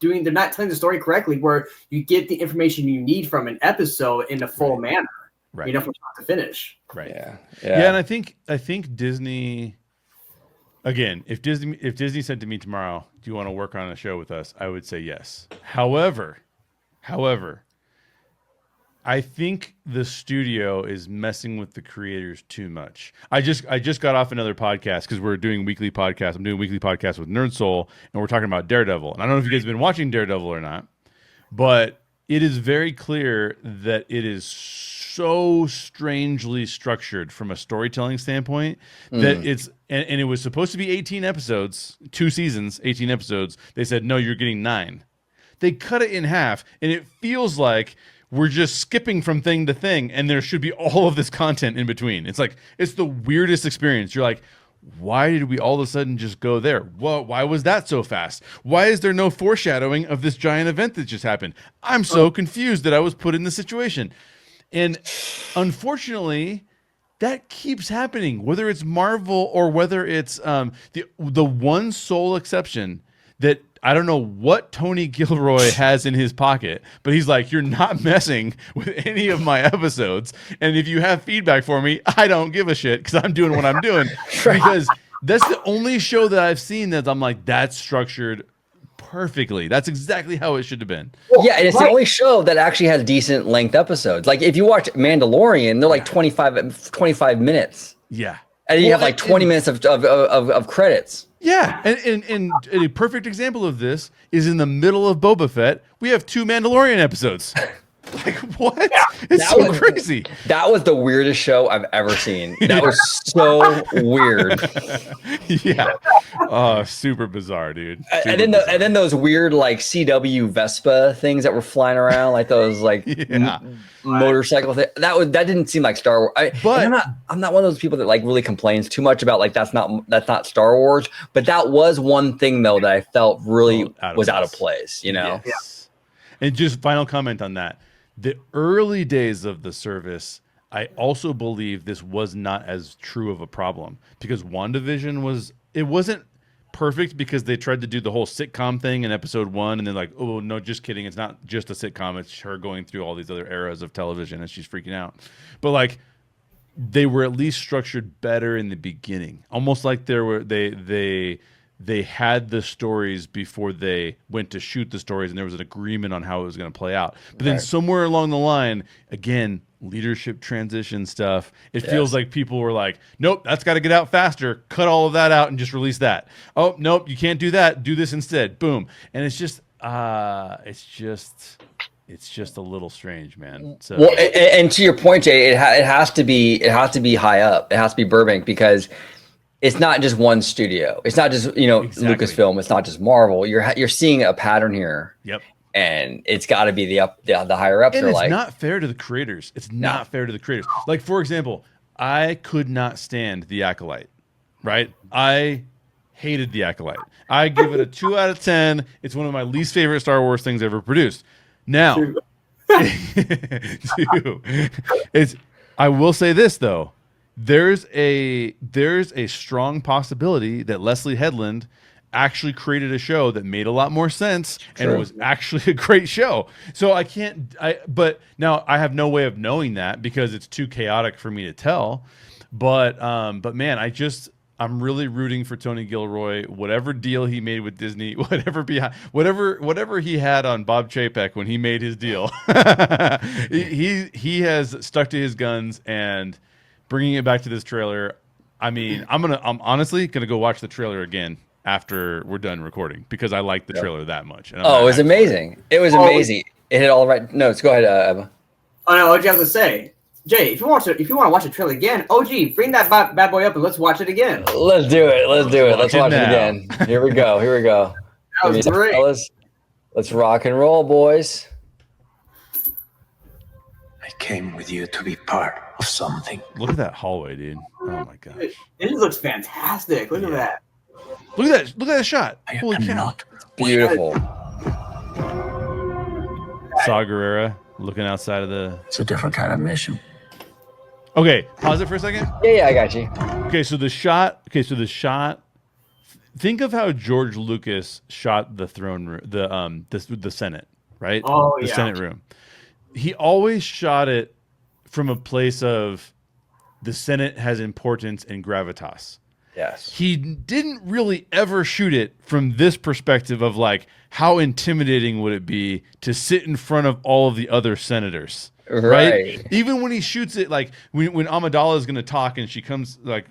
telling the story correctly, where you get the information you need from an episode in a full manner, from start to finish. Right. Yeah. And I think Disney. Again, if Disney said to me tomorrow, "Do you want to work on a show with us?" I would say yes. However. I think the studio is messing with the creators too much. I just got off another podcast because we're doing weekly podcasts. I'm doing a weekly podcast with Nerd Soul, and we're talking about Daredevil. And I don't know if you guys have been watching Daredevil or not, but it is very clear that it is so strangely structured from a storytelling standpoint that it's and it was supposed to be 18 episodes, 2 seasons, 18 episodes. They said, no, you're getting 9. They cut it in half, and it feels like we're just skipping from thing to thing, and there should be all of this content in between. It's like, it's the weirdest experience. You're like, why did we all of a sudden just go there? Well, why was that so fast? Why is there no foreshadowing of this giant event that just happened? I'm so confused that I was put in this situation. And unfortunately, that keeps happening, whether it's Marvel or whether it's the one sole exception that I don't know what Tony Gilroy has in his pocket, but he's like, you're not messing with any of my episodes. And if you have feedback for me, I don't give a shit because I'm doing what I'm doing. Because that's the only show that I've seen that I'm like, that's structured perfectly. That's exactly how it should have been. Yeah, and it's the only show that actually has decent length episodes. Like if you watch Mandalorian, they're like 25 minutes. Yeah. And you have like 20 minutes of credits. Yeah, and a perfect example of this is in the middle of Boba Fett. We have 2 Mandalorian episodes. Like what? Yeah. It's so crazy. That was the weirdest show I've ever seen. That was so weird. Yeah. Super bizarre, dude. And then those weird like CW Vespa things that were flying around, like those like motorcycle thing. That didn't seem like Star Wars. But I'm not one of those people that like really complains too much about like that's not Star Wars. But that was one thing though that I felt really was out of place. You know. Yes. Yeah. And just final comment on that. The early days of the service, I also believe this was not as true of a problem because WandaVision wasn't perfect because they tried to do the whole sitcom thing in episode 1 and then like, oh no, just kidding, it's not just a sitcom, it's her going through all these other eras of television and she's freaking out. But like they were at least structured better in the beginning, almost like they had the stories before they went to shoot the stories and there was an agreement on how it was going to play out. But then somewhere along the line, again, leadership transition stuff, it feels like people were like, nope, that's got to get out faster. Cut all of that out and just release that. Oh, nope, you can't do that. Do this instead. Boom. And it's just a little strange, man. So well, and to your point, Jay, it has to be high up. It has to be Burbank because it's not just one studio. It's not just, Lucasfilm. It's not just Marvel. You're seeing a pattern here. Yep. And it's got to be the higher ups. And it's not fair to the creators. It's not fair to the creators. Like, for example, I could not stand The Acolyte, right? I hated The Acolyte. I give it a 2 out of 10. It's one of my least favorite Star Wars things ever produced. Now, I will say this, though. There's a strong possibility that Leslie Headland actually created a show that made a lot more sense and it was actually a great show. So but now I have no way of knowing that because it's too chaotic for me to tell. But man, I'm really rooting for Tony Gilroy, whatever deal he made with Disney, whatever he had on Bob Chapek when he made his deal. he has stuck to his guns and bringing it back to this trailer. I mean, I'm honestly gonna go watch the trailer again after we're done recording because I like the trailer that much. It was amazing. It was amazing. It hit all the right notes. Go ahead, Emma. Oh no, OG has to say, Jay, if you want to watch the trailer again, OG, bring that bad boy up and let's watch it again. Let's do it. Let's watch it again. Here we go. That was great. Fellas. Let's rock and roll, boys. I came with you to be part of something. Look at that hallway, dude. Oh my gosh. It looks fantastic. Look at that. Look at that shot. Holy cow. Not Beautiful. Saw Gerrera looking outside of the... It's a different kind of mission. Okay, pause it for a second. Yeah, I got you. Okay, so the shot. Think of how George Lucas shot the throne room, the Senate, right? Oh, the Senate room. He always shot it from a place of the Senate has importance and gravitas. Yes. He didn't really ever shoot it from this perspective of like, how intimidating would it be to sit in front of all of the other senators? Right. Even when he shoots it, like when Amidala is going to talk and she comes like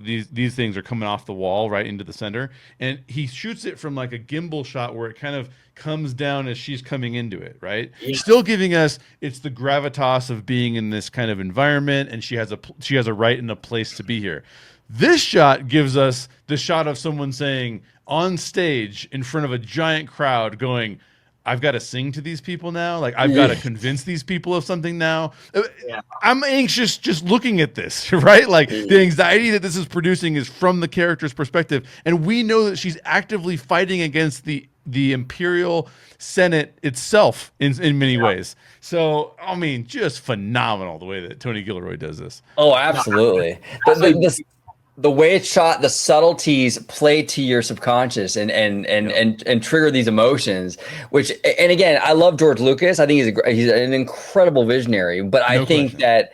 these things are coming off the wall right into the center, and he shoots it from like a gimbal shot where it kind of comes down as she's coming into it, right? Yeah. Still giving us it's the gravitas of being in this kind of environment, and she has a right and a place to be here. This shot gives us the shot of someone saying on stage in front of a giant crowd going, I've got to sing to these people now. Like, I've got to convince these people of something now. Yeah. I'm anxious just looking at this, right? Like, the anxiety that this is producing is from the character's perspective. And we know that she's actively fighting against the Imperial Senate itself in many ways. So, I mean, just phenomenal the way that Tony Gilroy does this. Oh, absolutely. the way it's shot, the subtleties play to your subconscious and trigger these emotions. Which, and again, I love George Lucas. I think he's an incredible visionary. But I think that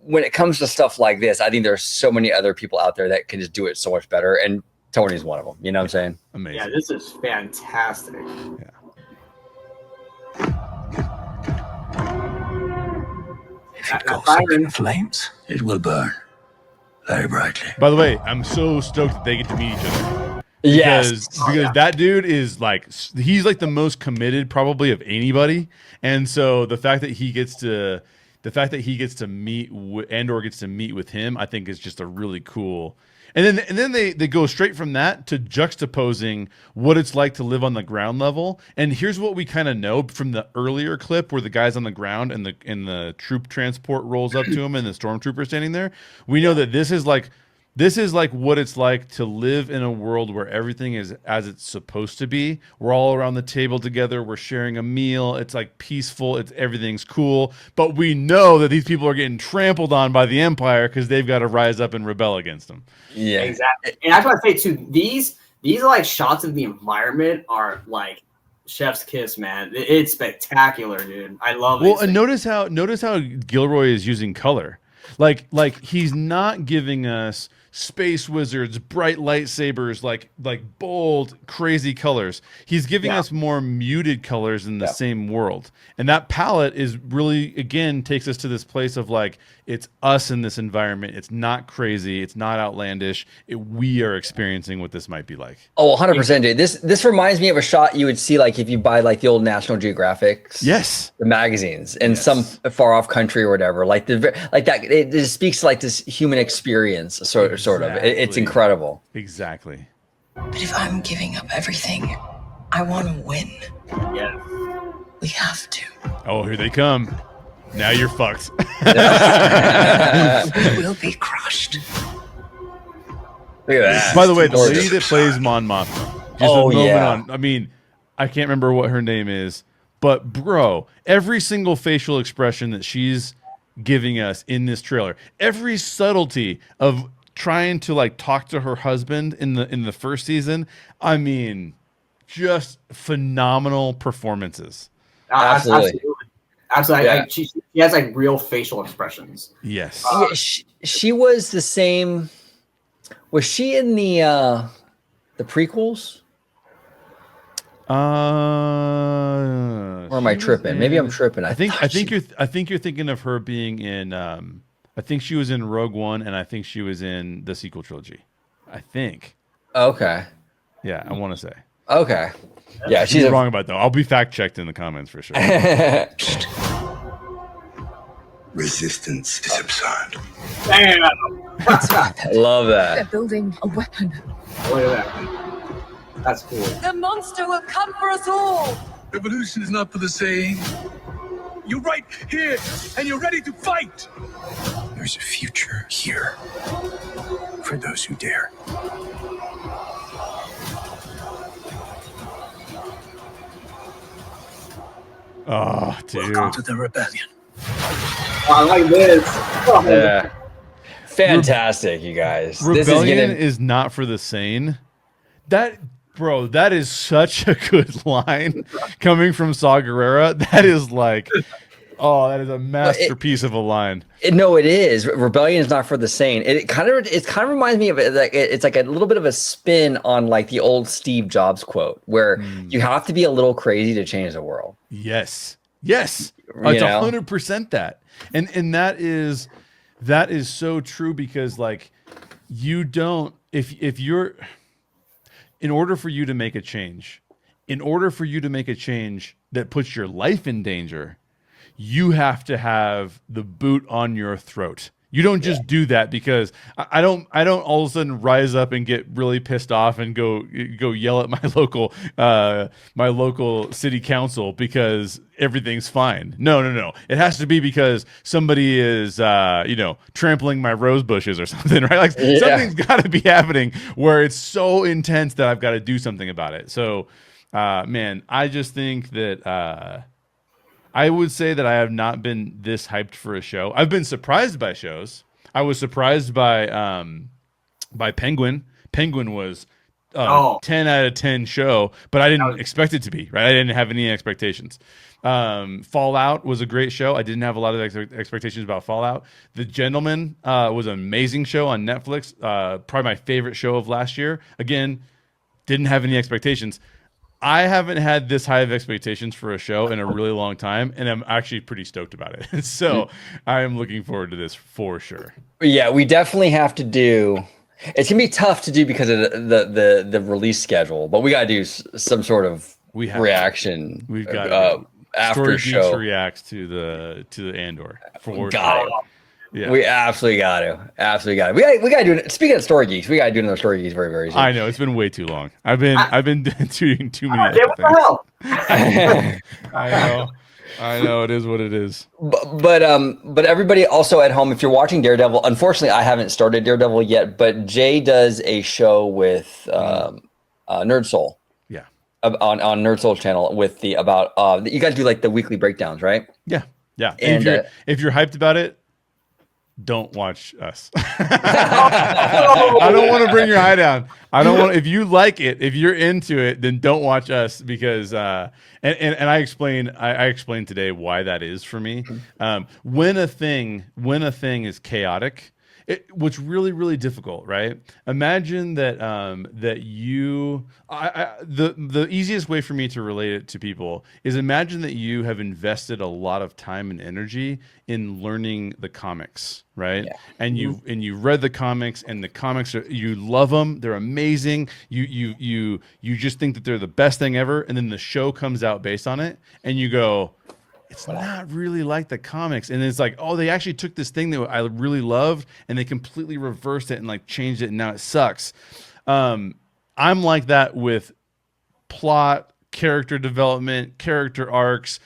when it comes to stuff like this, I think there's so many other people out there that can just do it so much better. And Tony's one of them. You know what I'm saying? Amazing. Yeah, this is fantastic. Yeah. If it goes up in flames, it will burn very brightly. By the way, I'm so stoked that they get to meet each other. Yes, because that dude is like, he's like the most committed probably of anybody, and so the fact that he gets to meet Andor gets to meet with him, I think is just a really cool. And then they go straight from that to juxtaposing what it's like to live on the ground level. And here's what we kind of know from the earlier clip where the guy's on the ground and the troop transport rolls up to him and the stormtrooper standing there. We know that this is like what it's like to live in a world where everything is as it's supposed to be. We're all around the table together. We're sharing a meal. It's like peaceful. Everything's cool. But we know that these people are getting trampled on by the Empire because they've got to rise up and rebel against them. Yeah, exactly. And I just want to say too, these are like shots of the environment are like chef's kiss, man. It's spectacular, dude. I love it. Well, and notice how Gilroy is using color. Like he's not giving us space wizards, bright lightsabers, like bold, crazy colors. He's giving us more muted colors in the same world. And that palette is really, again, takes us to this place of like, it's us in this environment. It's not crazy. It's not outlandish. We are experiencing what this might be like. Oh, 100%, dude. This reminds me of a shot you would see like if you buy like the old National Geographics. Yes. The magazines in some far off country or whatever. Like that. It just speaks to like this human experience, sort of. It's incredible. Exactly. But if I'm giving up everything, I want to win. Yeah. We have to. Oh, here they come. Now you're fucked. We will be crushed. Look at that. By the way, the lady that plays Mon Mothma. I mean, I can't remember what her name is, but bro, every single facial expression that she's giving us in this trailer, every subtlety of trying to like talk to her husband in the first season, I mean, just phenomenal performances. Absolutely. Yeah. She has like real facial expressions. Yes. She was the same. Was she in the prequels? Or am I tripping? Maybe I'm tripping. I think you're thinking of her being in. I think she was in Rogue One, and I think she was in the sequel trilogy. I think. Okay. Yeah, I want to say. Okay. Yeah, she's wrong about that. I'll be fact checked in the comments for sure. Resistance is absurd. Damn. I love that. They're building a weapon. Look at that. That's cool. The monster will come for us all. Revolution is not for the sane. You're right here, and you're ready to fight. There's a future here for those who dare. Oh, dude. Welcome to the rebellion. I like this. Oh, Yeah. Fantastic, you guys. Rebellion is not for the sane. That is such a good line coming from Saw Gerrera. That is like, that is a masterpiece of a line. No, it is. Rebellion is not for the sane. It kind of reminds me of it. Like it's like a little bit of a spin on like the old Steve Jobs quote, where you have to be a little crazy to change the world. Yes. It's 100% that, and that is so true because like you don't if you're. In order for you to make a change that puts your life in danger, you have to have the boot on your throat. You don't just do that because I don't all of a sudden rise up and get really pissed off and go yell at my local city council because everything's fine. No. It has to be because somebody is trampling my rose bushes or something, right? Like something's got to be happening where it's so intense that I've got to do something about it. So, man, I just think that I would say that I have not been this hyped for a show. I've been surprised by shows. I was surprised by by Penguin. Penguin was 10 out of 10 show, but I didn't expect it to be, right? I didn't have any expectations. Fallout was a great show. I didn't have a lot of expectations about Fallout. The Gentleman was an amazing show on Netflix. Probably my favorite show of last year. Again, didn't have any expectations. I haven't had this high of expectations for a show in a really long time, and I'm actually pretty stoked about it. So I am looking forward to this for sure. Yeah, we definitely have to do. It's gonna be tough to do because of the release schedule, but we gotta do some sort of reaction. We've got after Story show Geeks reacts to the Andor for got sure. it. Yeah. We absolutely got to. We got to do it. Speaking of Story Geeks, we got to do another Story Geeks very, very soon. I know it's been way too long. I've been doing too many. What the hell? I know it is what it is. But everybody also at home, if you're watching Daredevil, unfortunately I haven't started Daredevil yet, but Jay does a show with Nerd Soul. Yeah. On Nerd Soul channel with you guys do like the weekly breakdowns, right? Yeah. Yeah. And if you're hyped about it, don't watch us. I don't want to bring your eye down. I don't want. If you like it, if you're into it, then don't watch us because. And I explained today why that is for me. When a thing is chaotic, what's really, really difficult, right? Imagine that the easiest way for me to relate it to people is imagine that you have invested a lot of time and energy in learning the comics, right? Yeah. And you read the comics, and the comics you love them, they're amazing. You just think that they're the best thing ever, and then the show comes out based on it, and you go, it's not really like the comics. And it's like, oh, they actually took this thing that I really loved and they completely reversed it and like changed it, and now it sucks. I'm like that with plot, character development, character arcs,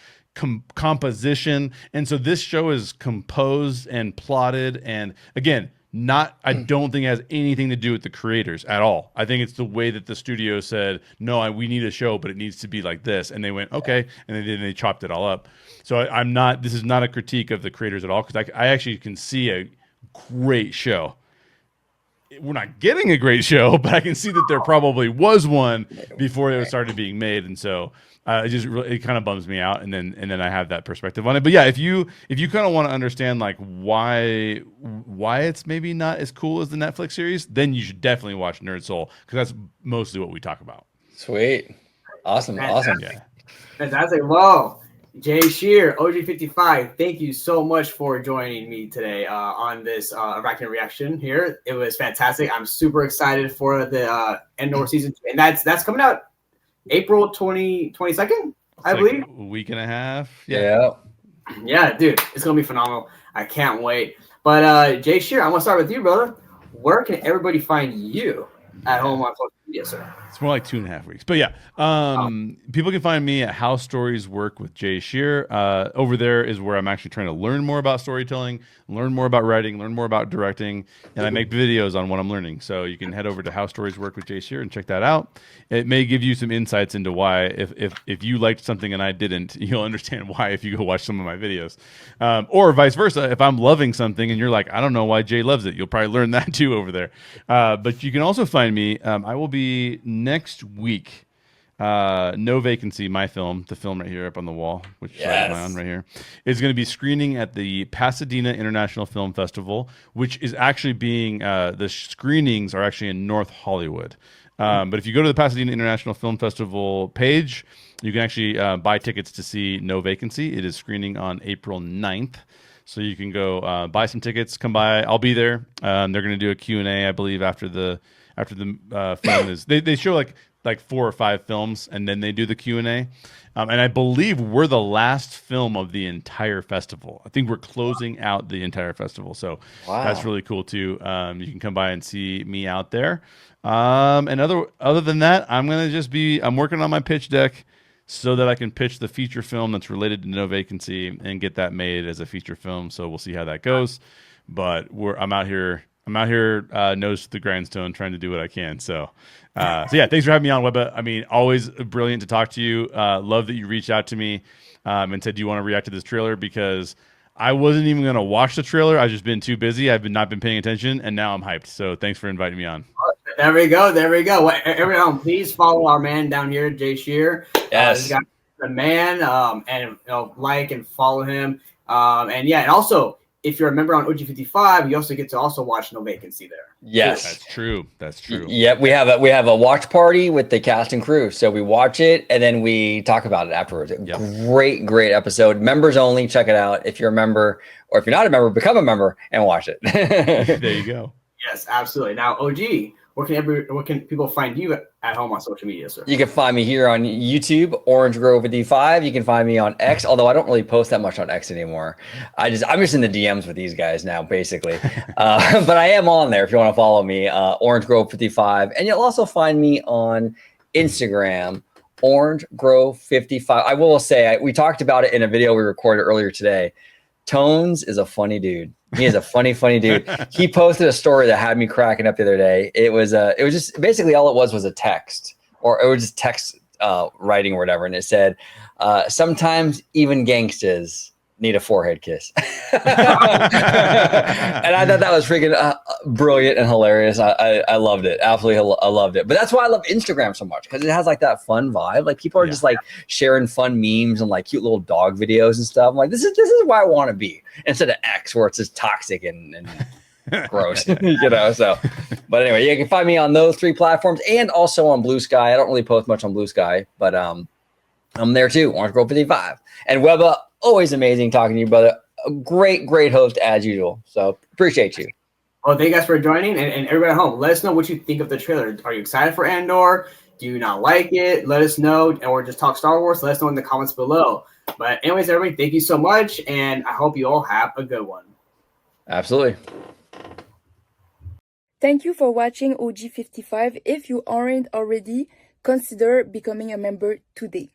composition. And so this show is composed and plotted, and again, I don't think it has anything to do with the creators at all. I think it's the way that the studio said, no, we need a show, but it needs to be like this. And they went, okay. And they chopped it all up. So this is not a critique of the creators at all, because I actually can see a great show. We're not getting a great show, but I can see that there probably was one before it started being made. And so it kind of bums me out, and then I have that perspective on it. But yeah, if you kind of want to understand like why it's maybe not as cool as the Netflix series, then you should definitely watch Nerd Soul, because that's mostly what we talk about. Sweet, awesome. Yeah. Fantastic. Whoa, Jay Sherer, OG55, thank you so much for joining me today on this Arachne reaction here. It was fantastic. I'm super excited for the Andor season 2, and that's coming out April 22nd, I believe. A week and a half. Yeah, dude, it's gonna be phenomenal. I can't wait. But Jay Sherer, I'm gonna start with you, brother. Where can everybody find you at home on social media, sir? It's more like 2.5 weeks, but yeah. People can find me at How Stories Work with Jay Sherer. Over there is where I'm actually trying to learn more about storytelling, learn more about writing, learn more about directing, and I make videos on what I'm learning. So you can head over to How Stories Work with Jay Sherer and check that out. It may give you some insights into why, if you liked something and I didn't, you'll understand why if you go watch some of my videos, or vice versa. If I'm loving something and you're like, I don't know why Jay loves it, you'll probably learn that too over there. But you can also find me. I will be next week. No Vacancy, my film, the film right here up on the wall, which is on right here, is going to be screening at the Pasadena International Film Festival, which is actually being the screenings are actually in North Hollywood. But if you go to the Pasadena International Film Festival page, you can actually buy tickets to see No Vacancy. It is screening on April 9th. So you can go buy some tickets, come by. I'll be there. They're going to do a Q&A, I believe, after the film is. They show like 4 or 5 films, and then they do the Q&A. And I believe we're the last film of the entire festival. I think we're closing out the entire festival. So that's really cool too. You can come by and see me out there. And other than that, I'm working on my pitch deck so that I can pitch the feature film that's related to No Vacancy and get that made as a feature film. So we'll see how that goes. But I'm out here nose to the grindstone trying to do what I can. So yeah, thanks for having me on, Webba. I mean, always brilliant to talk to you. Love that you reached out to me and said, do you want to react to this trailer? Because I wasn't even going to watch the trailer. I've just been too busy. I've not been paying attention, and now I'm hyped. So thanks for inviting me on. There we go. Well, everyone, please follow our man down here, Jay Sherer. Yes. This guy, the man, and like and follow him. And also, if you're a member on OG55, you also get to also watch No Vacancy there. Yes, that's true. Yep, we have a watch party with the cast and crew. So we watch it and then we talk about it afterwards. Yep. Great episode. Members only. Check it out. If you're a member, or if you're not a member, become a member and watch it. There you go. Yes, absolutely. Now, OG, where can people find you at home on social media, sir? You can find me here on YouTube, Orange Grove 55. You can find me on X, although I don't really post that much on X anymore. I'm just in the DMs with these guys now, basically. But I am on there if you want to follow me, Orange Grove 55. And you'll also find me on Instagram, Orange Grove 55. I will say, we talked about it in a video we recorded earlier today. Tones is a funny dude. He is a funny dude. He posted a story that had me cracking up the other day. It was just basically all it was a text, or it was just text writing or whatever. And it said, sometimes even gangsters need a forehead kiss. And I thought that was freaking brilliant and hilarious. I loved it. Absolutely. I loved it. But that's why I love Instagram so much, because it has like that fun vibe. Like people are just like sharing fun memes and like cute little dog videos and stuff. I'm like, this is where I want to be, instead of X, where it's just toxic and gross, so. But anyway, you can find me on those 3 platforms and also on Blue Sky. I don't really post much on Blue Sky, but I'm there too, Orange Grove 55. And Webba, always amazing talking to you, brother. A great host as usual. So appreciate you. Well, thank you guys for joining, and everybody at home, let us know what you think of the trailer. Are you excited for Andor? Do you not like it? Let us know, or just talk Star Wars. Let us know in the comments below. But anyways, everybody, thank you so much, and I hope you all have a good one. Absolutely. Thank you for watching OG55. If you aren't already, consider becoming a member today.